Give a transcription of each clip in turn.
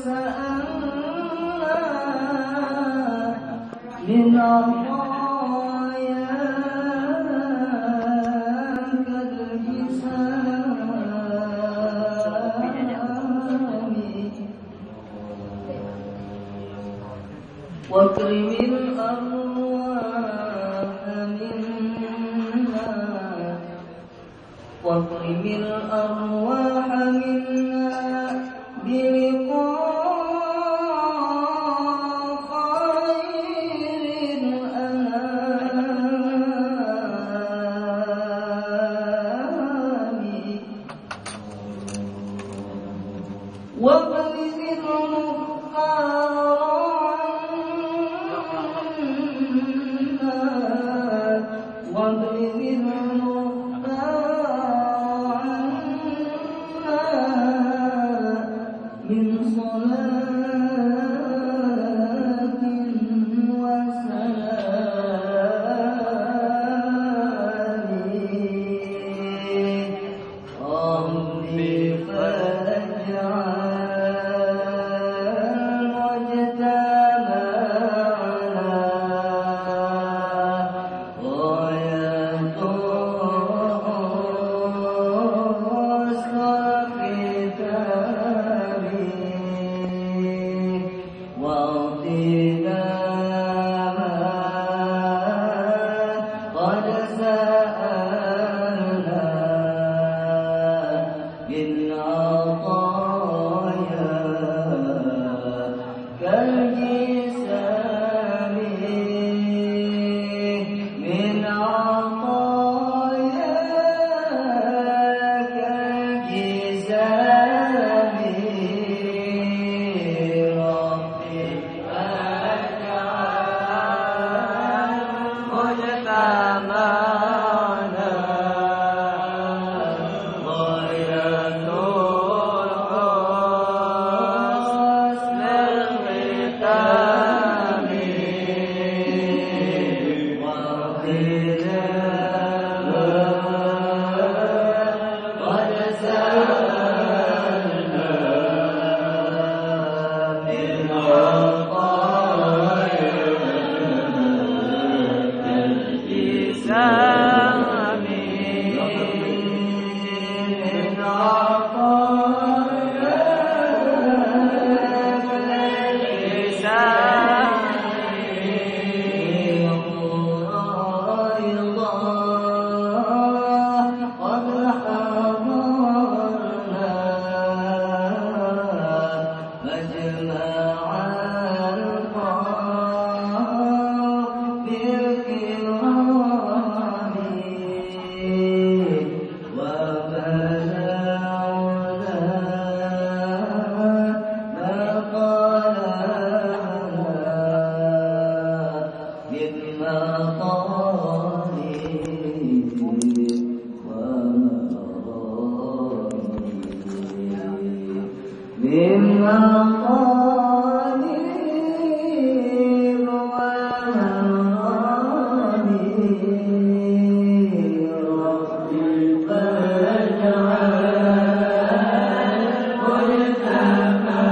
سألنا من عطاياك الجسام واكرم الأرواح منا واكرم الأرواح منا بلقاء خير الأنام وابلغ المختار عنا وابلغ المختار عنا من صلاة وسلام رب فاجعل واجتمعنا غاية الختام واعطنا ما قد سألنا من عطايا كالجسام من عطايا كالجسام ربي فاجعل مجتمعنا غاية الحسن الختام واغفر قد سألنا من عطايا الجسام من عطايا الجسام قد حضرنا مجمع القوم بالكرام وبلغنا ما قالنا من مطالب ومرامي من مطالب ومرامي ربي فاجعل مجتمعنا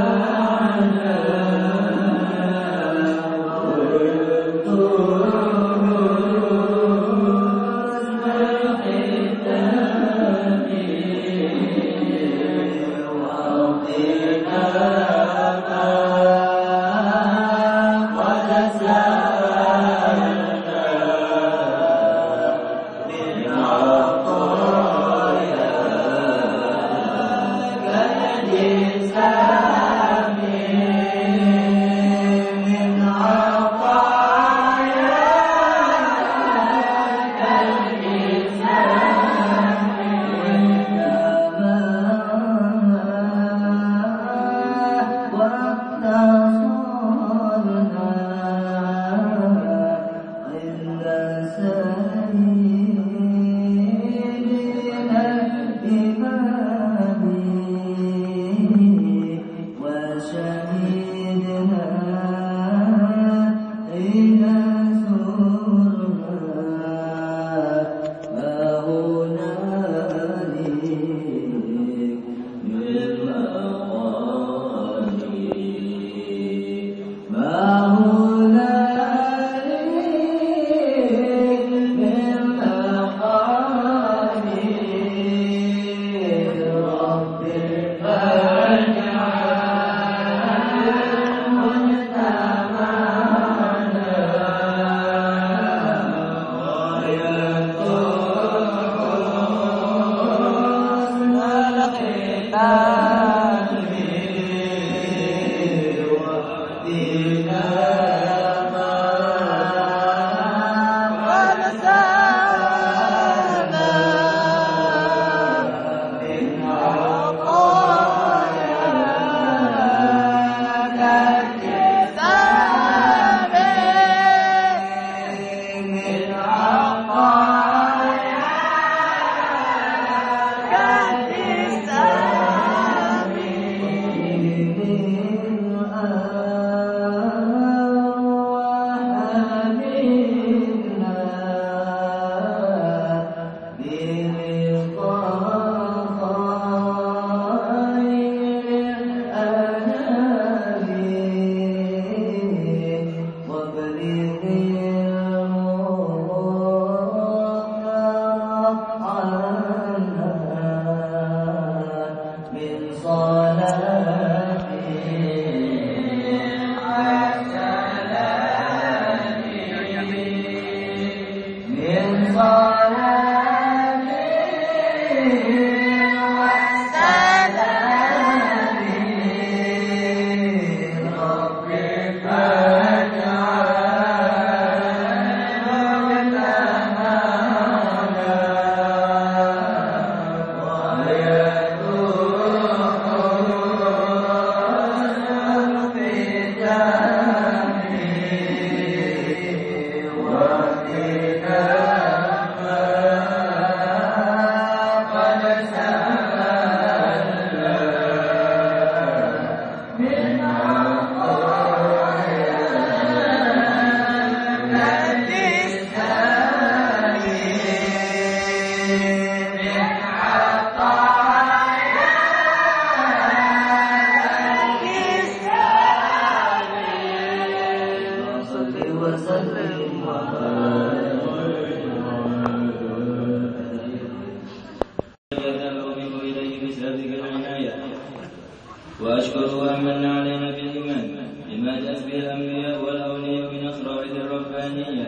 وأشكره أن من علينا بالإيمان بما جاءت به الأنبياء والأولياء من أسراره الربانية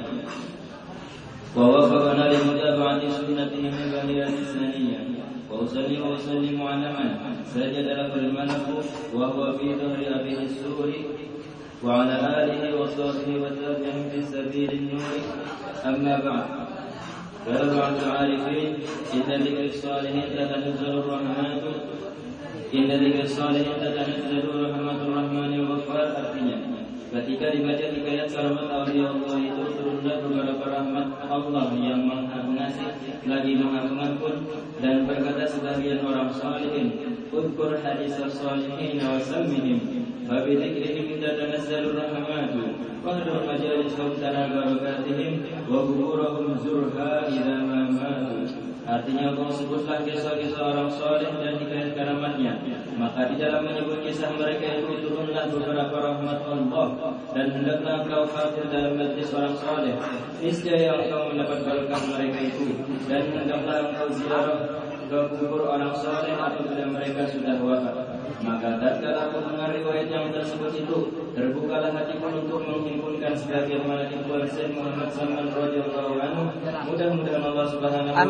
ووفقنا لمتابعة سنته من بهية الثانية. وأصلي وأسلم على من سجد له الملك وهو في ظهر أبيه السور وعلى آله وصحبه وتابعهم في سبيل النور. أما بعد، قال بعض العارفين إن ذكر الصالحين تتنزل الرحمات رحمة الرحمن الغفار. Artinya, ketika dibaca 3 ayat kalimat aulia Allah itu turunlah beberapa rahmat Allah yang Maha Pengasih lagi Maha Pengampun, dan berkata sebagian orang salihin, "Udkur hadis as-salihin wa sammihim wa bi dzikrihim tatanazzalur rahmatu wa hadar majalisuhum tara barakatihim wa quburahum zurha idza ma matu." Artinya, Allah sebutlah kisah-kisah orang soleh dan hikayat karamatnya, maka di dalam menyebut kisah mereka itu turunlah beberapa rahmat Allah, dan hendaklah engkau hadir dalam majlis orang soleh, niscaya engkau mendapat berkah mereka itu, dan hendaklah engkau ziarah ke kubur orang soleh apabila mereka sudah wafat. Maka tatkala aku mendengar riwayat yang tersebut itu, terbukalah hatiku untuk menghimpunkan sebagian malaikat Sayyid Muhammad Salman radhiyallahu anhu. Mudah-mudahan Allah Subhanahu wa taala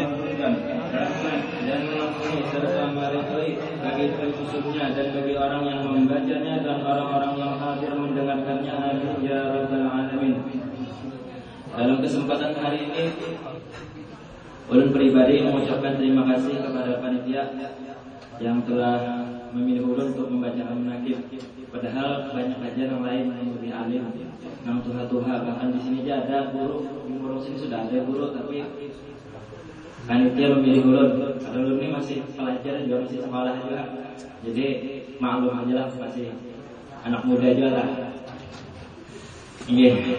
memberikan rahmat dan mengampuni serta meridhai bagi khususnya dan bagi orang yang membacanya dan orang-orang yang hadir mendengarkannya. Amin ya rabbal alamin. Dalam kesempatan hari ini, ulun pribadi mengucapkan terima kasih kepada panitia yang telah memilih ulun untuk membacakan menakib. Padahal banyak aja yang lain yang lebih alim, yang tuha-tuha. Bahkan di sini aja ada guru, di Murung sini sudah ada guru, tapi panitia memilih ulun. Padahal ulun ini masih pelajar juga, masih sekolah juga. Jadi maklum aja lah, masih anak muda juga lah. Iya.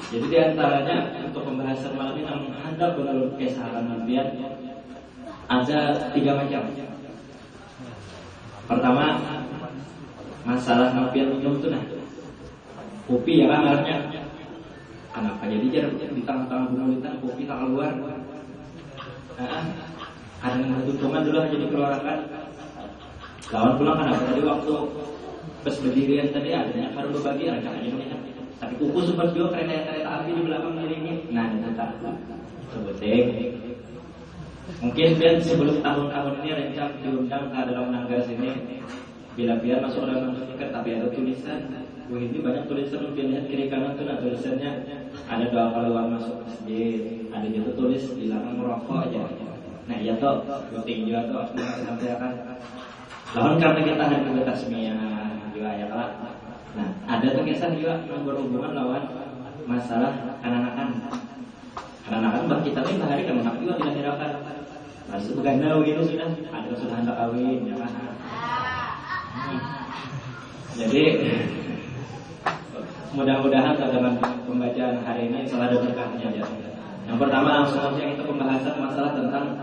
Jadi diantaranya untuk pembahasan malam ini yang hadap menurut kesaharan Nabian ada 3 macam. Pertama, masalah Nabian minum itu nah, kopi ya kan artinya. Kenapa jadi jarang di tengah-tengah bunga kopi tak keluar? Kadang bertuntungan dulu aja dikeluarkan. Lawan pulang kenapa tadi waktu pas berdirian tadi adanya baru berbagi aja melihat. Tapi kuku sempat juga kereta api di belakang miringin. Nah, itu tak sebetulnya. Mungkin biar sebelum tahun-tahun ini rencana diundang ke dalam nangga sini. Bila biar masuk dalam tiket, tapi ada tulisan. Wah, ini banyak tulisan, mungkin lihat kiri kanan tuh nah, tulisannya ada doa keluar masuk masjid. Ada juga tulis dilarang merokok aja. Nah, iya toh, penting juga toh sampai akan. Lawan karena kita hari ke tasmiyah juga ya lah. Nah, ada tuh kisah juga yang berhubungan lawan masalah anak-anak. Anak-anak bah kita ini bahari kan anak juga tidak dirakan. Masih begandau gitu sudah, ada sudah hendak kawin ya kan. Jadi mudah-mudahan dengan pembacaan hari ini selalu berkahnya ya. Yang pertama langsung saja kita pembahasan masalah tentang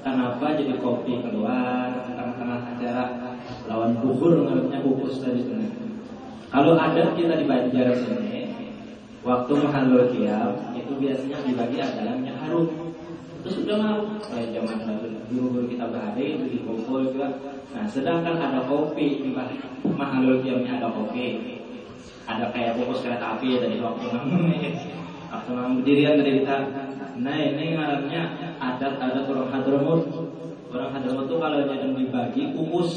kenapa jadi kopi keluar tengah-tengah acara lawan bubur menurutnya bubur tadi itu. Kalau ada kita di Banjar sini, waktu mahalul qiyam itu biasanya dibagi adalah minyak harum. Terus sudah mau kayak zaman guru-guru kita bahari itu dikumpul juga. Nah, sedangkan ada kopi di mahalul qiyamnya ada kopi. Ada kayak bungkus kereta api tadi waktu berdirian dari kita. Nah, ini ngarannya adat orang Hadramut. Orang Hadramut itu kalau yang dibagi kukus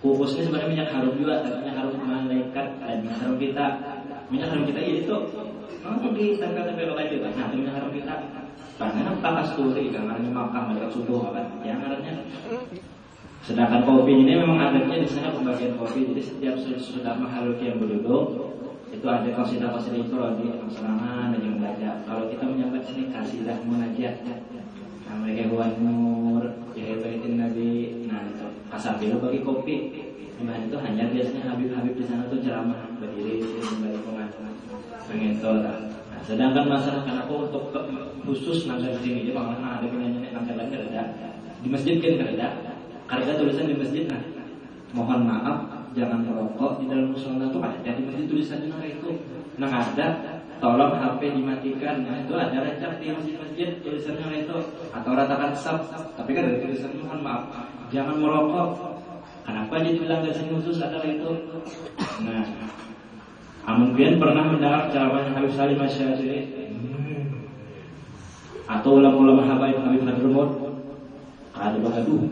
ini sebenarnya minyak harum juga, tapi minyak harum malaikat dan minyak harum kita. Minyak harum kita itu di tempel-tempel lain juga. Nah, minyak harum kita karena pakas turi kan, karena makam malaikat subuh apa? Yang ngarannya. Sedangkan kopi ini memang adatnya di sana pembagian kopi. Jadi setiap sudah mahalul qiyam berduduk itu ada qasidah-qasidah itu di serangan dan yang belajar. Kalau kita menyambat sini qasidah munajat. Nah, mereka buat nur, ya baitin Nabi. Nah, itu kasabil bagi kopi. Dimana itu hanya biasanya habib-habib di sana tuh ceramah berdiri sini bagi pengajian. Mengentor. Nah, sedangkan masalah kenapa untuk khusus nangga di sini, jadi bagaimana ada penyanyi nangga lain ada di masjid kan ada. Karena tulisan di masjid nah, mohon maaf jangan merokok di dalam musola itu ada di masjid tulisannya itu. Nah ada, tolong HP dimatikan. Nah itu ada recap di masjid tulisannya itu atau ratakan sab. Tapi kan ada tulisan mohon maaf jangan merokok Kenapa jadi bilang gaji khusus adalah itu? Nah, mungkin pernah mendengar ceramah Habib Salim Asy-Syadzili atau ulama-ulama Habib Hadramut. Ada bagaduh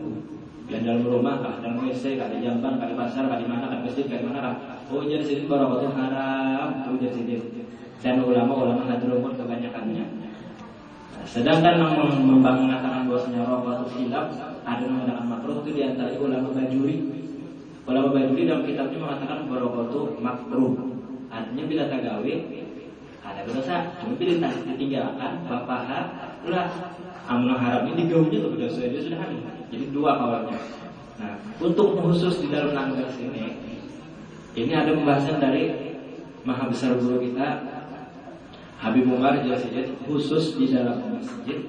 yang dalam rumah, kah dalam WC, kah di jamban, kah di pasar, kah di mana, kah di masjid, kah di mana, kah? Oh jadi sini barokah haram, oh jadi sini. Dan ulama-ulama Hadramut kebanyakannya. Sedangkan yang mengatakan bahwasanya rokok itu khilaf, ada yang mengatakan makruh itu diantara ulama Bajuri. Ulama Bajuri dalam kitabnya mengatakan rokok itu makruh. Artinya bila tagawe ada dosa, cuma bila ditinggalkan bapaha ulah. Amun haram ini digaunya tuh dosa dia sudah ada. Jadi dua kawannya. Nah, untuk khusus di dalam langgar ini ada pembahasan dari maha besar guru kita Habib Umar Jasidin khusus di dalam masjid,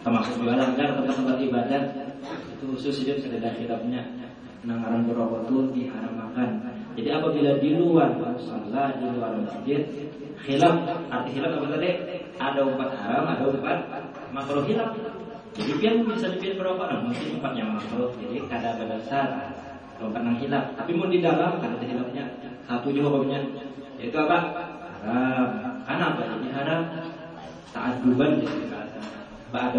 termasuk juga langgar tempat-tempat ibadah itu khusus dia sudah kitabnya penanggaran berokok itu diharamkan. Jadi apabila di luar musala, di luar masjid, khilaf, arti khilaf apa tadi? Ada empat haram, ada empat makruh khilaf. Jadi pian bisa dipilih berapa? Mungkin empat yang makruh, jadi kada berdasar empat yang khilaf. Tapi mau di dalam kada ada khilafnya. Satu jawabnya yaitu apa? Haram. Kenapa jadi haram? Ta'adduban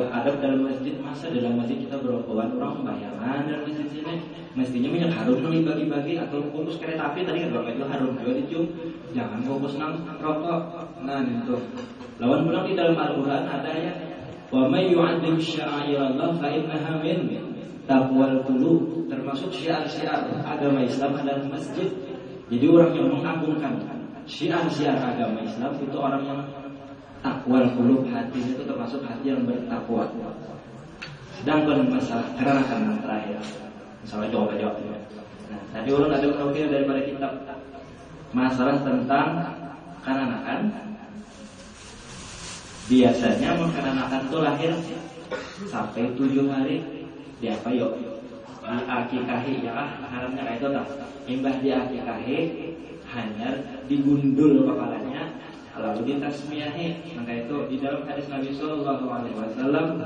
adab dalam masjid. Masa dalam masjid kita berokok orang bayaran dalam masjid sini mestinya banyak harum nih bagi-bagi atau fokus kereta api tadi kan bapak itu harum juga dicium, jangan fokus nang rokok. Nah itu lawan pulang di dalam Al-Quran ada ya wa may yu'adzim sya'airallah fa innaha min taqwal qulub, termasuk syiar-syiar agama Islam dalam masjid. Jadi orang yang mengagungkan syiar-syiar agama Islam itu orang yang takwal qulub, hati itu termasuk hati yang bertakwa. Sedangkan masalah keranakan yang terakhir, masalah jawab-jawabnya. Nah, tadi ulun ada menukil daripada kitab masalah tentang keranakan. Biasanya keranakan itu lahir sampai 7 hari. Di apa yuk? Di akikahi ya haramnya kayak itu tak? Imbah di akikahi hanya digundul kepalanya lalu ditasmiyahi. Maka itu di dalam hadis Nabi sallallahu alaihi wasallam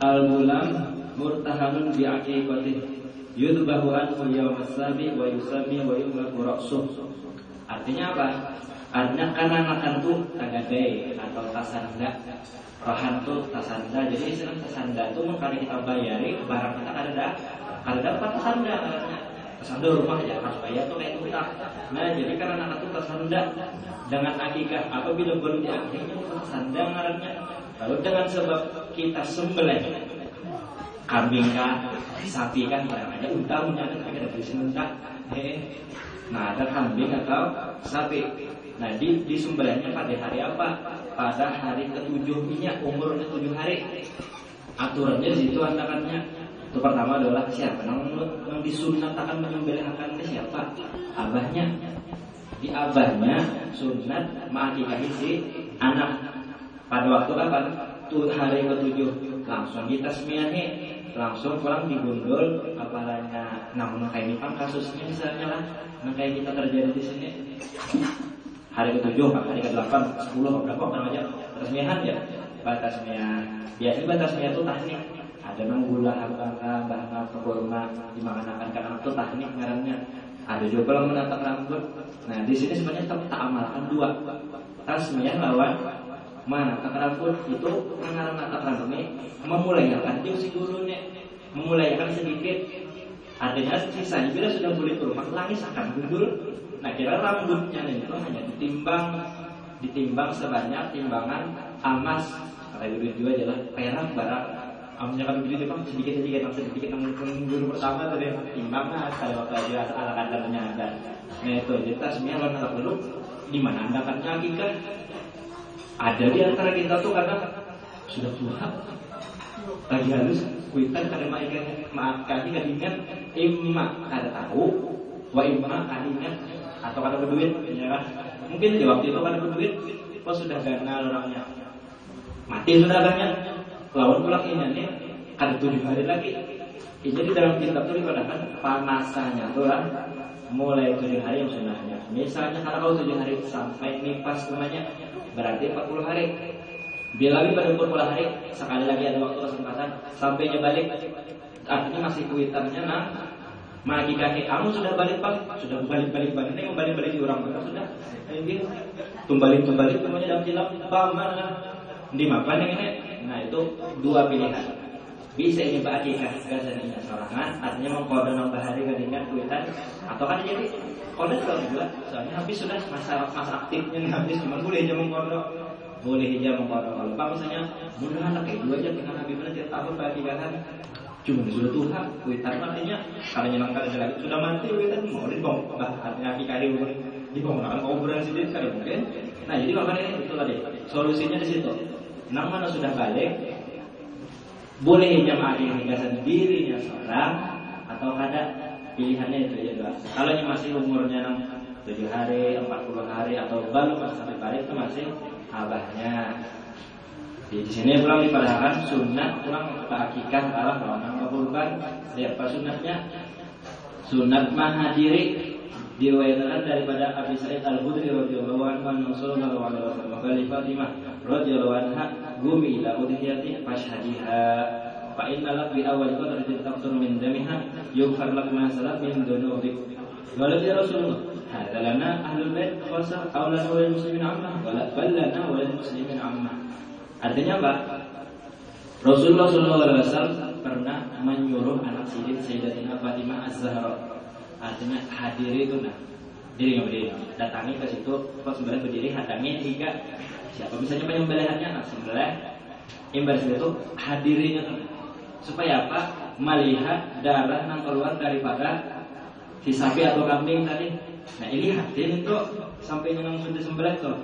al-gulam murtahanun bi aqiqatihi yudbahu anhu yawm as-sabi wa yusami wa yumlaku ra'suh. Artinya apa? Artinya anak-anak itu tagadai atau tasanda. Rohan itu tasanda. Jadi istilah tasanda itu mengkali kita bayari barang kita kada dapat tasanda. Tasanda rumah aja harus bayar tuh kayak itu. Nah jadi karena anak itu tasanda dengan akikah apabila belum diakikah tasanda ngarannya. Lalu dengan sebab kita sembelih kambing kah, sapi kan barang aja untangnya kan kita bisa untang. Nah ada kambing atau sapi. Nah disembelihnya pada hari apa? Pada hari ke-7-nya, umurnya 7 hari. Aturannya di situ antakannya. Itu pertama adalah siapa yang disunatakan menyembelih akan ke siapa? Abahnya. Di abahnya sunat ma'akikahi si anak. Pada waktu kapan? Tuh hari ke-7 langsung ditasmiyahi, langsung pulang digundul kepalanya. Namun kayak ini kan kasusnya misalnya lah, kayak kita terjadi di sini. Hari ke-7, hari ke-8, 10, berapa aja tasmiyahan ya. Batasmiyah. Biasanya batasmiyah itu teknik. Ada gula, bangka, bahan kurma dimakan karena itu teknik ngarannya. Ada juga yang menatap rambut. Nah di sini sebenarnya tak amalkan 2. Tasmiyah lawan menatap rambut itu mengarang menatap rambut ini memulaikan si gulunya, memulaikan sedikit. Artinya sisanya bila sudah boleh ke rumah langis akan gundul. Nah kira rambutnya itu hanya ditimbang sebanyak timbangan emas. Kata ibu juga adalah perak barang. Amnya kalau beli itu sedikit guru pertama tadi timbangnya kalau waktu aja ala kadarnya ada. Nah itu kita semuanya lawan dulu di mana anda kan kan ada di antara kita tuh kadang sudah tua lagi halus kuitan kada maaf kali kadingan imma kada tahu wa imma kadingan atau kada berduit ya kan. Mungkin di waktu itu kada berduit kok sudah ganal orangnya mati sudah agaknya lawan pulang ini kada 7 hari lagi. Jadi dalam kitab itu dikatakan panasannya itu lah mulai 7 hari yang sunahnya. Misalnya kalau 7 hari sampai nipas namanya berarti 40 hari. Bila lagi pada 40 hari sekali lagi ada waktu kesempatan sampainya balik artinya masih kuitannya Maki-kaki kamu sudah balik-balik ini mau balik-balik di orang mereka sudah. Ini tumbalik semuanya dalam cilap paman dimakan yang ini. Nah itu dua pilihan. Bisa ini akikah gasannya sorangan, artinya mengkode nambah hari dengan kuitan, atau kan jadi kode kalau juga. Soalnya habis sudah masa aktifnya habis, cuma boleh aja mengkode. Kalau Pak misalnya mudah anak kayak dua aja dengan habis benar tiap tahun akikahan. Cuma sudah Tuhan, kuitan artinya kalau nyelengkan lagi sudah mati kuitan mau dibong, artinya akikah dibong, akan kuburan sendiri kali mungkin. Nah jadi makanya itu tadi solusinya di situ. Nang mana sudah balik, boleh jamaah gasan dirinya seorang atau ada pilihannya itu aja dua. Kalau yang masih umurnya 7 hari, 40 hari atau baru pas sampai balik itu masih abahnya. Di sini pulang dipadahkan sunat pulang akikah Allah orang kabulkan. Siapa sunatnya? Sunat mahadiri diriwayatkan daripada Abi Sa'id Al-Khudri radhiyallahu anhu sallallahu alaihi wasallam kali Fatimah radhiyallahu anha gumi ila udhiyati fashhadiha fa inna lak bi awwal qadratin taqtur min damiha yughfar lak ma salat min dunubik qala ya Rasulullah hadza lana ahlul bait khassa aw lana wal muslimin amma wala ballana wal muslimin amma. Artinya apa? Rasulullah sallallahu alaihi wasallam pernah menyuruh anak sidin Sayyidatina Fatimah Az-Zahra. Artinya hadiri itu berdiri, datangi ke situ, pas sembelih berdiri, hadangi hingga siapa misalnya penyembelihannya, sembelih, imbas itu hadirinya supaya apa? Melihat darah yang keluar daripada si sapi atau kambing tadi. Nah ini hadirin itu sampai yang sudah sembelih tuh.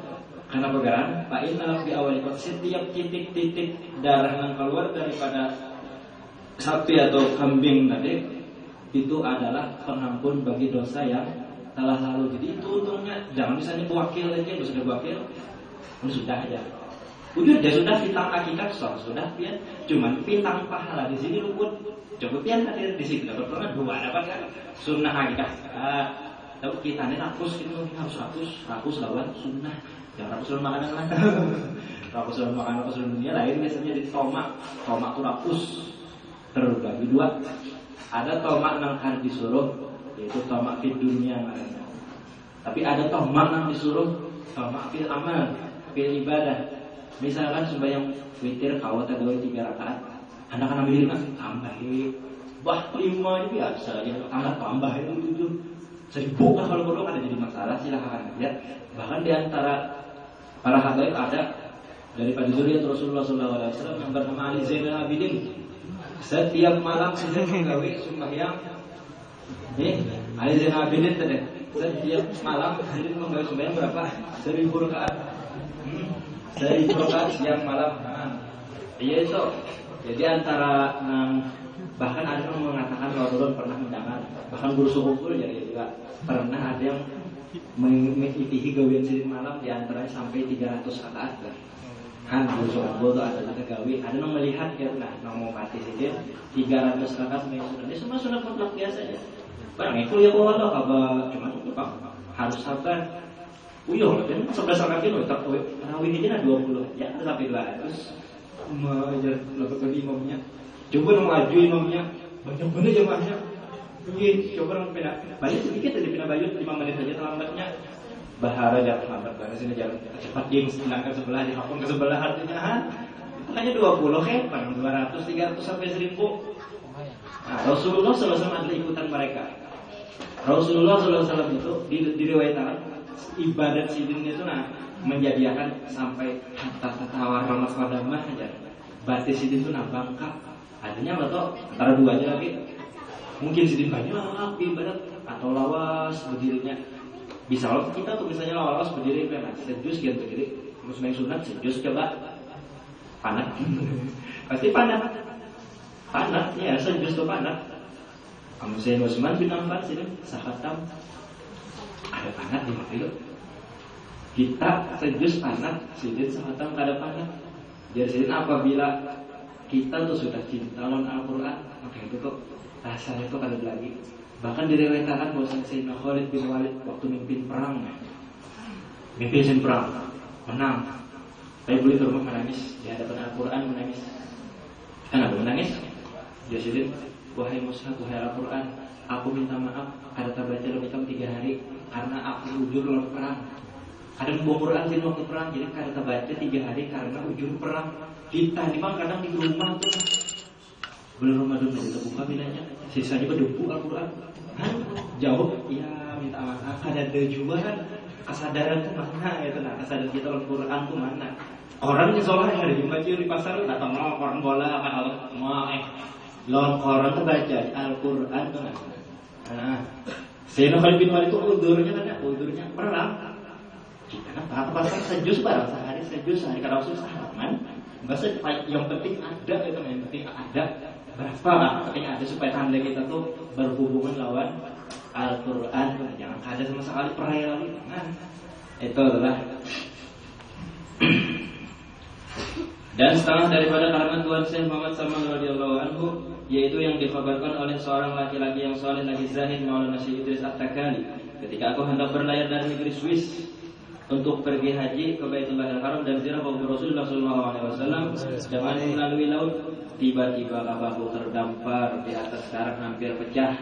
Karena pegangan, Pak Inna di awal itu setiap titik-titik darah yang keluar daripada sapi atau kambing tadi itu adalah pengampun bagi dosa yang telah lalu. Jadi itu untungnya jangan misalnya wakil aja, sudah wakil, sudah aja. Udah dia sudah fitang akikah sudah pian, cuman fitang pahala di sini luput. Coba pian hadir di sini dapat pernah dua dapat kan sunnah akikah. Tahu kita ini rakus itu harus rakus lawan sunnah. Yang rakus lawan makanan lah. Rakus lawan makanan rakus lawan dunia lain biasanya di tomak tuh rakus terbagi dua. Ada tomak yang disuruh yaitu tomak di dunia namanya. Tapi ada tomak yang disuruh tomak fil amal, fil ibadah. Misalkan sembahyang witir kau tagawe 3 rakaat, Anda kan ambil 5 tambahin. Wah 5 itu biasa ya, tambahin 7. 1000 lah kalau perlu ada jadi masalah silakan aja. Bahkan di antara para habaib ada daripada zuriat Rasulullah SAW yang bernama Ali Zainal Abidin. Setiap malam sudah menggawe sembahyang. Ali Zainal Abidin tadi. Setiap malam dia menggawe sembahyang berapa? 1000 rakaat. 1000 rakaat setiap malam. Iya itu. Jadi antara bahkan ada yang mengatakan Rasulullah pernah mendengar, bahkan guru suku jadi juga pernah ada yang mengikuti gawean sirin malam di antaranya sampai 300 rakaat lah. Kan guru suku itu ada gawe, ada yang melihat ya nah mau mati sirin 300 rakaat sudah. Ini semua sudah mutlak biasa ya. Barang itu ya Allah kabar cuma harus sabar. Uyuh dan 11 rakaat itu tarawih aja 20 ya sampai 200. Mengajar lakukan imamnya. Coba maju imamnya, banyak bener jamaahnya. Coba orang pindah. Banyak sedikit aja pindah baju 5 menit saja terlambatnya. Bahara jangan lambat banget sini jalan cepat dia mesti ke sebelah dihapun ke sebelah artinya hanya 20 paling 200 300 sampai 1000. Nah, Rasulullah SAW adalah ikutan mereka. Rasulullah SAW itu diriwayatkan ibadat sidin itu menjadikan sampai tawar ramah padamah aja. Batis sidin itu bangka. Artinya betul antara dua aja lagi. Mungkin sidin banyak ibadat atau lawas berdirinya. Bisa kalau kita tuh misalnya lawas berdiri kan sejus gitu berdiri. Terus main sunat sejus coba panat. Pasti panat. Panat ya sejus tuh panat. Kamu saya Usman bin Affan sini sahatam ada panat di mana kita sejus panat sidin sahatam kada panat. Jadi sidin apabila kita tuh sudah cinta lawan Al-Quran, maka itu kok rasanya tuh kada lagi. Bahkan diriwayatkan bahwa Sayyidina Khalid bin Walid waktu mimpin perang, menang. Tapi boleh ke rumah menangis di hadapan Al-Quran menangis. Kenapa menangis? Dia sidin, wahai Musa, wahai Al-Quran, aku minta maaf karena baca lebih 3 hari karena aku ujur waktu perang. Kadang bawa Quran sih waktu perang, jadi karena baca 3 hari karena ujur perang. Kita di bang kadang di rumah tuh bulan Ramadan itu buka bilangnya, sisanya berdebu Al-Quran. Jawab, ya minta maaf. Ada juga kan kesadaran tuh mana itu, nah kesadaran kita Al-Quran tuh mana? Orang yang sholat hari Jumat di pasar datang mau orang bola apa mau lawan koran tuh baca Al-Quran tuh nah. Sayyidina Khalid bin Walid itu udurnya perang. Kita kan pasar sejus barang sehari sehari kalau susah halaman. Bahasa yang penting ada itu, yang penting ada berapa lah, penting ada supaya tanda kita tuh berhubungan lawan Al-Quran. Jangan ada sama sekali perayaan lagi. Nah, itu adalah. Dan setengah daripada kalimat Tuhan Syekh Muhammad Saman radhiyallahu anhu, yaitu yang dikabarkan oleh seorang laki-laki yang soleh lagi zahid Maulana Syekh Idris At-Takali, ketika aku hendak berlayar dari negeri Swiss untuk pergi haji ke Baitullahil Haram dan ziarah kubur Rasulullah SAW dengan melalui laut, tiba-tiba kapalku terdampar di atas karang hampir pecah.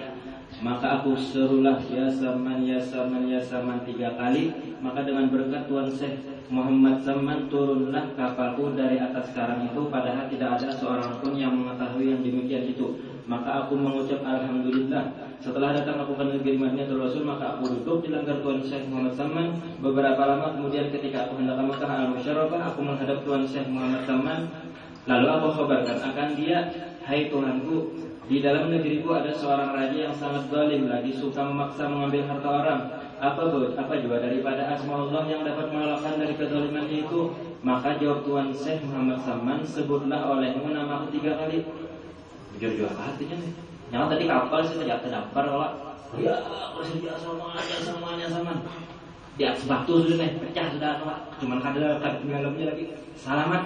Maka aku serulah ya Saman 3 kali. Maka dengan berkat Tuan Syekh Muhammad Saman turunlah kapalku dari atas karang itu, padahal tidak ada seorang pun yang mengetahui yang demikian itu. Maka aku mengucap Alhamdulillah. Setelah datang aku ke negeri Madinatul Rasul, maka aku duduk di langgar Tuan Syekh Muhammad Saman. Beberapa lama kemudian ketika aku hendak ke Makkah Al-Musyarrafah, aku menghadap Tuan Syekh Muhammad Saman. Lalu aku kabarkan akan dia, hai Tuhanku, di dalam negeriku ada seorang raja yang sangat zalim, lagi suka memaksa mengambil harta orang. Apa juga daripada asma Allah yang dapat mengalahkan dari kezalimannya itu? Maka jawab Tuan Syekh Muhammad Saman, sebutlah olehmu namaku 3 kali. Jujur artinya nih. Yang tadi kapal sih tidak terdampar kalau ya bersedia semuanya sama. Di atas batu sudah nih, pecah sudah kalau cuman ada dalamnya lagi. Selamat.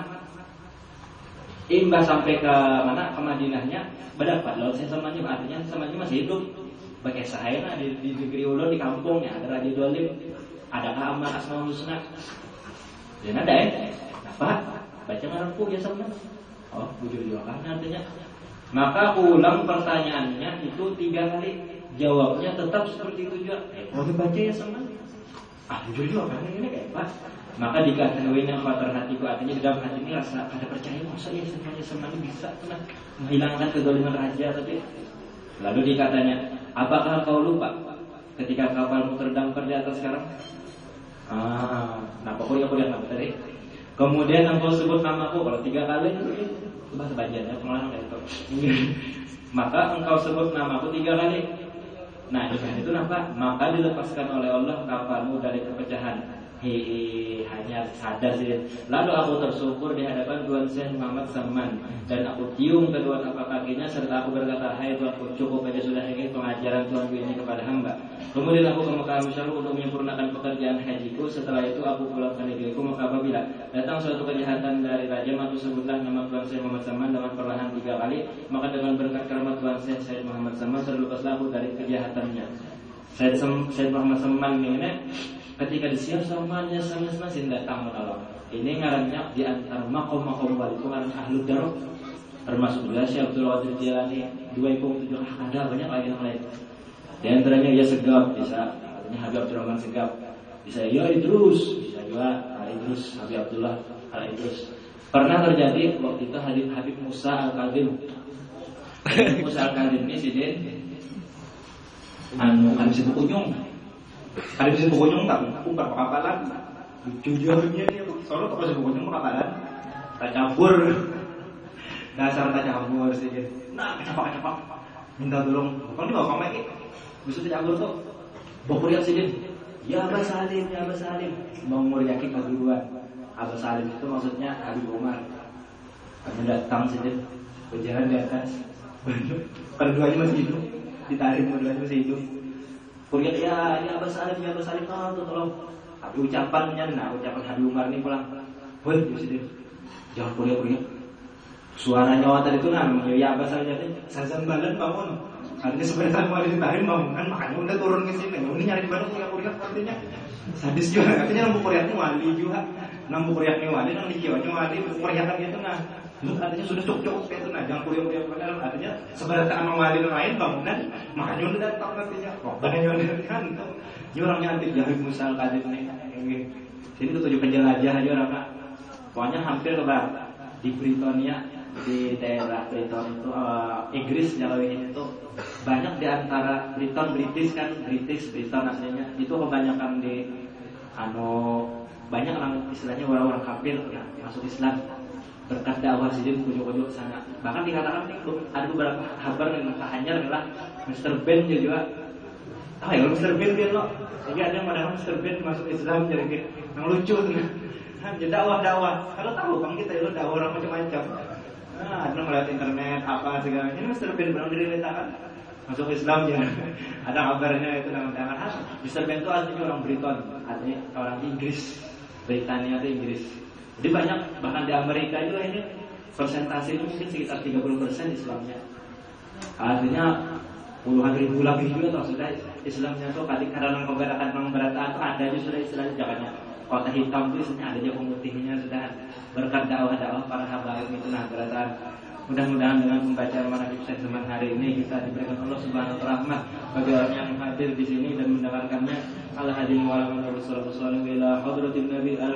Imbas sampai ke mana? Ke Madinahnya berdapat laut sesamanya, artinya sesamanya masih hidup. Pakai sahaya di negeri ulun di kampungnya ada Raja Dolim, ada Amal Asmaul Husna. Dan ada apa? Baca ngaranku biasa benar. Oh, bujur juga kan artinya. Maka aku ulang pertanyaannya itu 3 kali. Jawabnya tetap seperti itu juga. Mau dibaca ya sama? Bujur juga kan ini kayak apa? Maka dikatakan yang khawatir hatiku, artinya di dalam hati ini rasa ada percaya, masa ya semuanya bisa tenang menghilangkan kedoliman raja tadi. Lalu dikatanya, apakah kau lupa ketika kapalmu terdampar di atas sekarang? Nah pokoknya aku lihat nama tadi. Kemudian engkau sebut namaku kalau 3 kali itu bahasa bagiannya pengenalan kayak itu. Maka engkau sebut namaku 3 kali. Nah itu apa? Maka dilepaskan oleh Allah kapalmu dari kepecahan. Hanya sadar sih. Lalu aku tersyukur di hadapan Tuan Syekh Muhammad Saman, dan aku cium kedua tapak kakinya serta aku berkata, hai Tuanku, cukup aja sudah ini pengajaran Tuanku ini kepada hamba. Kemudian aku ke Makkah Al-Musyarrafah untuk menyempurnakan pekerjaan hajiku. Setelah itu aku pulang ke negeriku. Maka apabila datang suatu kejahatan dari raja, maka sebutlah nama Tuan Syekh Muhammad Saman dengan perlahan 3 kali. Maka dengan berkat keramat Tuan Syekh Muhammad Saman terlepaslah aku dari kejahatannya. Syekh Muhammad Saman ini ketika disiap samanya masing datang menolong. Ini ngarannya di antara makom-makom wali itu ngaran Ahlud Darab. Termasuk juga Syekh Abdul Qadir Jilani 2.7 ada banyak lagi yang lain. Di antaranya ya Segap bisa, artinya Habib Abdurrahman Segap. Bisa ya Idrus, bisa juga Idrus Habib Abdullah Idrus. Pernah terjadi waktu itu Habib Musa Al-Kadim. Musa Al-Kadim ini sidin kan si Bukunyung. Kan si Bukunyung tak umbar kapalan. Jujurnya dia soalnya kalau si Bukunyung kapalan tak campur. Dasar tak campur sedikit. Nah, cepak-cepak minta tolong. Bukan dia enggak lagi. Bisa tak campur tuh. Bokuriak sidin. Ya Abah Salim. Mau muriaki keduluan. Abah Salim itu maksudnya Habib Umar. Kami datang sidin. Berjalan di atas. Keduanya masih hidup. Ditarik keduanya masih hidup. Kuriak ya Abah Salim tolong. Tapi ucapannya ucapan Habib Umar ini pulang. Woi, sidin. Jangan kuriak. Suara nyawa tadi itu ya Abah Salim Sazan balan bangun. Artinya sebenarnya mau ditarik bangunan, makanya udah turun ke sini. Ini nyari di Bandung kuriak artinya. Sadis juga, artinya nampu kuriaknya wali juga. Nampu kuriaknya wali, nampu dikiwanya wali, kuriaknya itu Artinya sudah cukup kayak itu, nah jangan kuliah-kuliah benar. Artinya sebenarnya anomali lain bangunan, makanya udah datang nantinya. Kok makanya udah kan? Ini orangnya antik jahil musal kadir nih. Sini tuh 7 penjelajah aja orangnya. Pokoknya hampir lebar di Britania, di daerah Briton itu Inggris kalau ini tuh banyak di antara British Briton aslinya itu kebanyakan di banyak orang istilahnya orang-orang kafir ya, masuk Islam berkat dakwah sini kujuk-kujuk sana. Bahkan dikatakan ada beberapa kabar yang hanya adalah Mr. Ben juga. Ya Mr. Ben lo. Jadi ada yang padahal Mr. Ben masuk Islam jadi yang lucu tuh. Jadi dakwah. Kalau tahu kan kita itu dakwah orang macam-macam. Ada melihat internet apa segala. Ini Mr. Ben belum diceritakan masuk Islam ya. Ada kabarnya itu nama-nama Mr. Ben itu artinya orang Briton, artinya orang Inggris. Britania itu Inggris. Jadi banyak, bahkan di Amerika itu ini persentase itu mungkin sekitar 30% Islamnya. Artinya puluhan ribu lagi juga atau sudah Islamnya tuh karena pemberatan tuh ada aja sudah istilahnya jangannya kota hitam itu istilahnya ada aja pemutihnya sudah berkat dakwah para habaib itu nah beratan. Mudah-mudahan dengan membaca manaqib Syekh zaman hari ini kita diberikan Allah Subhanahu wa taala rahmat bagi orang yang hadir di sini dan mendengarkannya. Al-hadin wa ala rasulullah sallallahu alaihi wa sallam ila hadratin nabi al